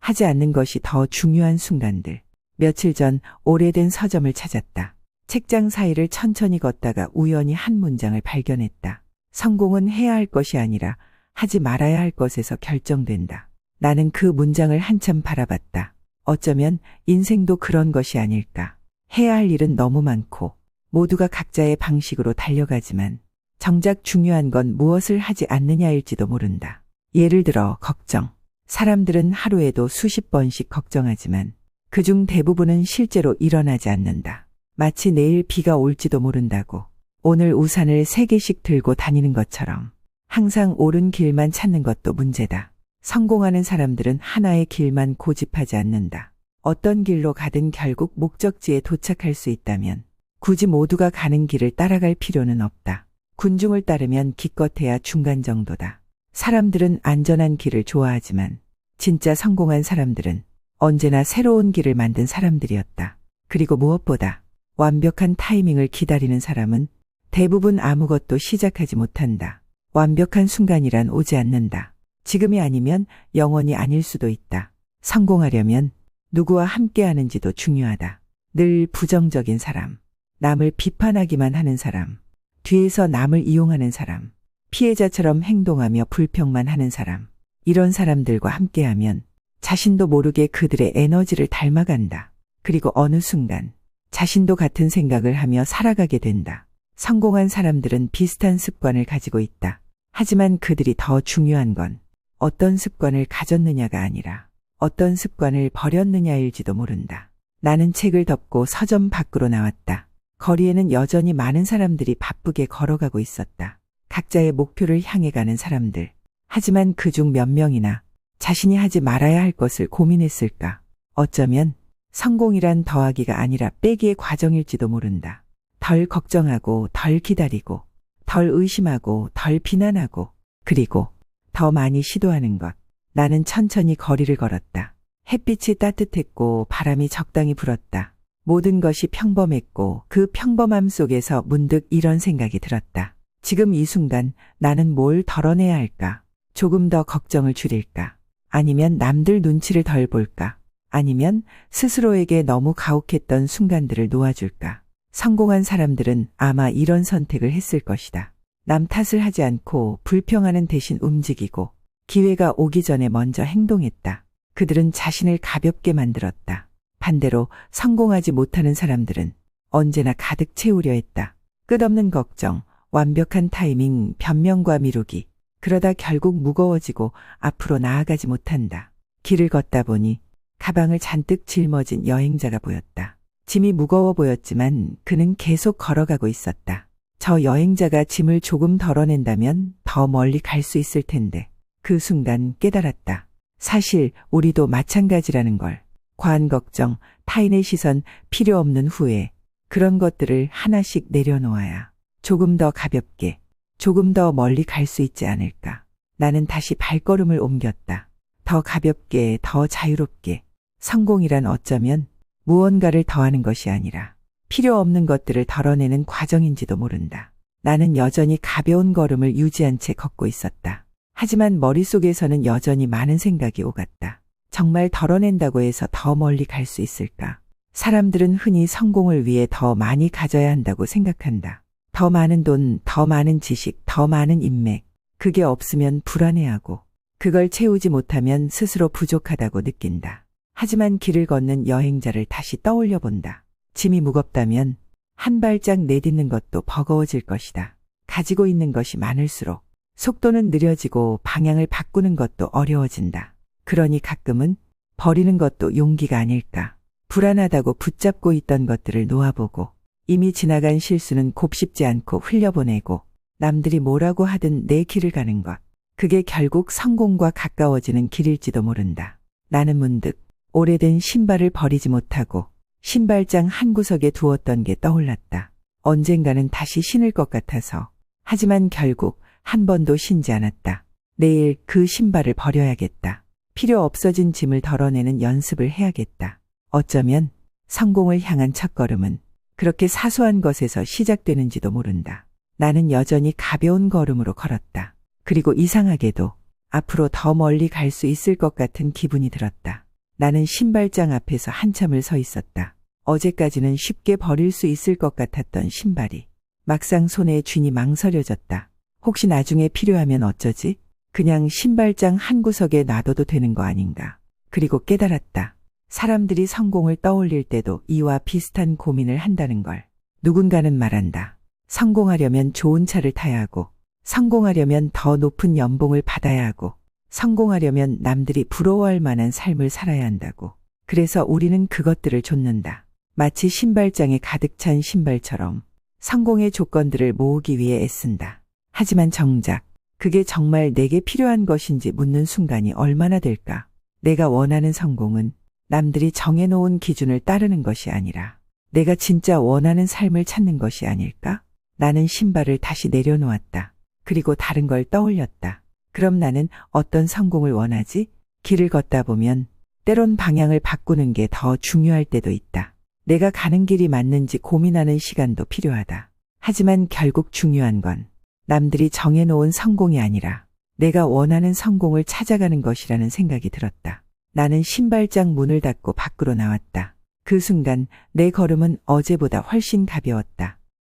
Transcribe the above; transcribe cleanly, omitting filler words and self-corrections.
하지 않는 것이 더 중요한 순간들. 며칠 전 오래된 서점을 찾았다. 책장 사이를 천천히 걷다가 우연히 한 문장을 발견했다. 성공은 해야 할 것이 아니라 하지 말아야 할 것에서 결정된다. 나는 그 문장을 한참 바라봤다. 어쩌면 인생도 그런 것이 아닐까. 해야 할 일은 너무 많고 모두가 각자의 방식으로 달려가지만 정작 중요한 건 무엇을 하지 않느냐일지도 모른다. 예를 들어 걱정. 사람들은 하루에도 수십 번씩 걱정하지만 그중 대부분은 실제로 일어나지 않는다. 마치 내일 비가 올지도 모른다고. 오늘 우산을 3개씩 들고 다니는 것처럼 항상 옳은 길만 찾는 것도 문제다. 성공하는 사람들은 하나의 길만 고집하지 않는다. 어떤 길로 가든 결국 목적지에 도착할 수 있다면 굳이 모두가 가는 길을 따라갈 필요는 없다. 군중을 따르면 기껏해야 중간 정도다. 사람들은 안전한 길을 좋아하지만 진짜 성공한 사람들은 언제나 새로운 길을 만든 사람들이었다. 그리고 무엇보다 완벽한 타이밍을 기다리는 사람은 대부분 아무것도 시작하지 못한다. 완벽한 순간이란 오지 않는다. 지금이 아니면 영원히 아닐 수도 있다. 성공하려면 누구와 함께 하는지도 중요하다. 늘 부정적인 사람, 남을 비판하기만 하는 사람, 뒤에서 남을 이용하는 사람, 피해자처럼 행동하며 불평만 하는 사람, 이런 사람들과 함께하면 자신도 모르게 그들의 에너지를 닮아간다. 그리고 어느 순간 자신도 같은 생각을 하며 살아가게 된다. 성공한 사람들은 비슷한 습관을 가지고 있다. 하지만 그들이 더 중요한 건 어떤 습관을 가졌느냐가 아니라 어떤 습관을 버렸느냐일지도 모른다. 나는 책을 덮고 서점 밖으로 나왔다. 거리에는 여전히 많은 사람들이 바쁘게 걸어가고 있었다. 각자의 목표를 향해 가는 사람들. 하지만 그중 몇 명이나 자신이 하지 말아야 할 것을 고민했을까? 어쩌면 성공이란 더하기가 아니라 빼기의 과정일지도 모른다. 덜 걱정하고 덜 기다리고 덜 의심하고 덜 비난하고 그리고 더 많이 시도하는 것. 나는 천천히 거리를 걸었다. 햇빛이 따뜻했고 바람이 적당히 불었다. 모든 것이 평범했고 그 평범함 속에서 문득 이런 생각이 들었다. 지금 이 순간 나는 뭘 덜어내야 할까? 조금 더 걱정을 줄일까? 아니면 남들 눈치를 덜 볼까? 아니면 스스로에게 너무 가혹했던 순간들을 놓아줄까? 성공한 사람들은 아마 이런 선택을 했을 것이다. 남 탓을 하지 않고 불평하는 대신 움직이고 기회가 오기 전에 먼저 행동했다. 그들은 자신을 가볍게 만들었다. 반대로 성공하지 못하는 사람들은 언제나 가득 채우려 했다. 끝없는 걱정, 완벽한 타이밍, 변명과 미루기. 그러다 결국 무거워지고 앞으로 나아가지 못한다. 길을 걷다 보니 가방을 잔뜩 짊어진 여행자가 보였다. 짐이 무거워 보였지만 그는 계속 걸어가고 있었다. 저 여행자가 짐을 조금 덜어낸다면 더 멀리 갈 수 있을 텐데 그 순간 깨달았다. 사실 우리도 마찬가지라는 걸. 과한 걱정, 타인의 시선, 필요 없는 후회, 그런 것들을 하나씩 내려놓아야 조금 더 가볍게, 조금 더 멀리 갈 수 있지 않을까. 나는 다시 발걸음을 옮겼다. 더 가볍게, 더 자유롭게. 성공이란 어쩌면 무언가를 더하는 것이 아니라 필요 없는 것들을 덜어내는 과정인지도 모른다. 나는 여전히 가벼운 걸음을 유지한 채 걷고 있었다. 하지만 머릿속에서는 여전히 많은 생각이 오갔다. 정말 덜어낸다고 해서 더 멀리 갈 수 있을까? 사람들은 흔히 성공을 위해 더 많이 가져야 한다고 생각한다. 더 많은 돈, 더 많은 지식, 더 많은 인맥. 그게 없으면 불안해하고 그걸 채우지 못하면 스스로 부족하다고 느낀다. 하지만 길을 걷는 여행자를 다시 떠올려 본다. 짐이 무겁다면 한 발짝 내딛는 것도 버거워질 것이다. 가지고 있는 것이 많을수록 속도는 느려지고 방향을 바꾸는 것도 어려워진다. 그러니 가끔은 버리는 것도 용기가 아닐까. 불안하다고 붙잡고 있던 것들을 놓아보고 이미 지나간 실수는 곱씹지 않고 흘려보내고 남들이 뭐라고 하든 내 길을 가는 것. 그게 결국 성공과 가까워지는 길일지도 모른다. 나는 문득 오래된 신발을 버리지 못하고 신발장 한 구석에 두었던 게 떠올랐다. 언젠가는 다시 신을 것 같아서. 하지만 결국 한 번도 신지 않았다. 내일 그 신발을 버려야겠다. 필요 없어진 짐을 덜어내는 연습을 해야겠다. 어쩌면 성공을 향한 첫걸음은 그렇게 사소한 것에서 시작되는지도 모른다. 나는 여전히 가벼운 걸음으로 걸었다. 그리고 이상하게도 앞으로 더 멀리 갈 수 있을 것 같은 기분이 들었다. 나는 신발장 앞에서 한참을 서 있었다. 어제까지는 쉽게 버릴 수 있을 것 같았던 신발이 막상 손에 쥐니 망설여졌다. 혹시 나중에 필요하면 어쩌지? 그냥 신발장 한 구석에 놔둬도 되는 거 아닌가. 그리고 깨달았다. 사람들이 성공을 떠올릴 때도 이와 비슷한 고민을 한다는 걸. 누군가는 말한다. 성공하려면 좋은 차를 타야 하고, 성공하려면 더 높은 연봉을 받아야 하고, 성공하려면 남들이 부러워할 만한 삶을 살아야 한다고. 그래서 우리는 그것들을 좇는다. 마치 신발장에 가득 찬 신발처럼 성공의 조건들을 모으기 위해 애쓴다. 하지만 정작 그게 정말 내게 필요한 것인지 묻는 순간이 얼마나 될까? 내가 원하는 성공은 남들이 정해놓은 기준을 따르는 것이 아니라 내가 진짜 원하는 삶을 찾는 것이 아닐까? 나는 신발을 다시 내려놓았다. 그리고 다른 걸 떠올렸다. 그럼 나는 어떤 성공을 원하지? 길을 걷다 보면 때론 방향을 바꾸는 게 더 중요할 때도 있다. 내가 가는 길이 맞는지 고민하는 시간도 필요하다. 하지만 결국 중요한 건 남들이 정해놓은 성공이 아니라 내가 원하는 성공을 찾아가는 것이라는 생각이 들었다. 나는 신발장 문을 닫고 밖으로 나왔다. 그 순간 내 걸음은 어제보다 훨씬 가벼웠다.